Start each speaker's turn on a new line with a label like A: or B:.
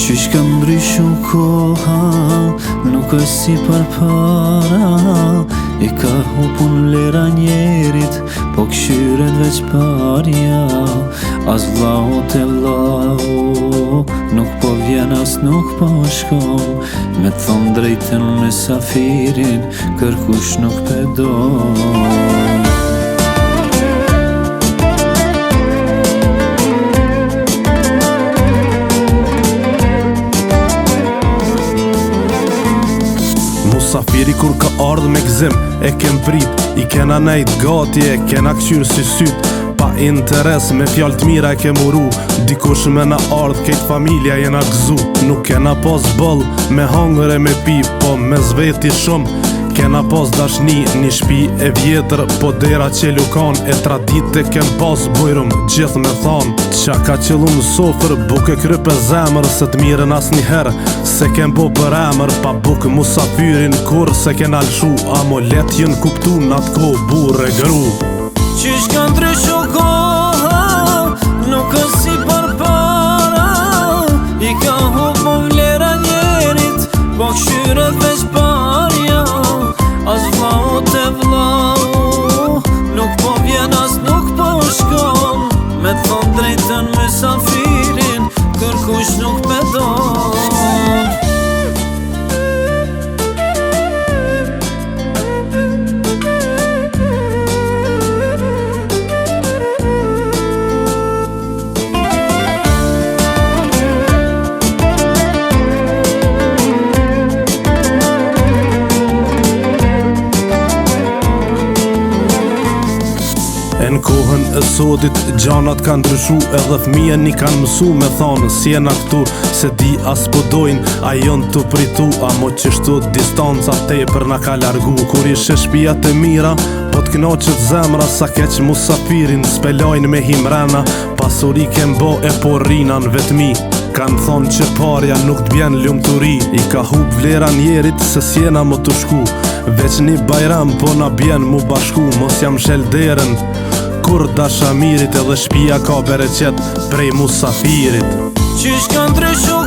A: Qysh ka ndryshu koha, nuk është si përpara. I ka hupun lera njerit, po këshyret veç parja. As vlau te vlau, nuk po vjen as nuk po shkon. Me thon drejten me safirin, kërkush nuk pedon.
B: Musafiri kur ka ardh me gzim, e kem prit, i kena nejt gati, e kena kqyr si syt. Pa interes, me fjall t'mira e kem uru, dikush me na ardh, kejt familja jena gzu. Nuk kena pas bëll, me hangër e me pi, po me zveti shumë. Kena pas dashni, një shpi e vjetër, po dera që lukan, e tradit e kem pas bujrum, gjithë me than. Qa ka qëllu në sofër, buke krype zemër, se t'miren as njëherë, se kem bo për emër, pa buk musafirin kur se kena lëshu, a mo let jën kuptu n'atë ko burë e gru.
A: Qysh ka ndryshu koha, nuk është si përpara. I ka hupu vlera njerit, po këshyret veç parja. As vlau te vlau, nuk po vjen as nuk po shkon. Me thon drejten me safirin, kërkush nuk pedon.
B: Në kohën e sotit, gjanat kanë ndryshu, edhe fëmijën i kanë mësu me thanë, si jena këtu, se di as po dojnë, a jonë të pritu, a mo qështu distanca te për na ka largu. Kur ishe shpijat e mira, po t'knaqet zemra, sa keq musafirin, spelojnë me himrena, pasuri kem bo e po rinan vetmi. Kanë thonë që parja nuk t'bjen lumturi, i ka hub vlera njerit, se s'jena më të shku. Veç një bajram, po na bjen mu bashku, mos jam shelderën, kur dasha mirit, edhe shpia ka bereqet prej musafirit.
A: Qysh ka ndryshu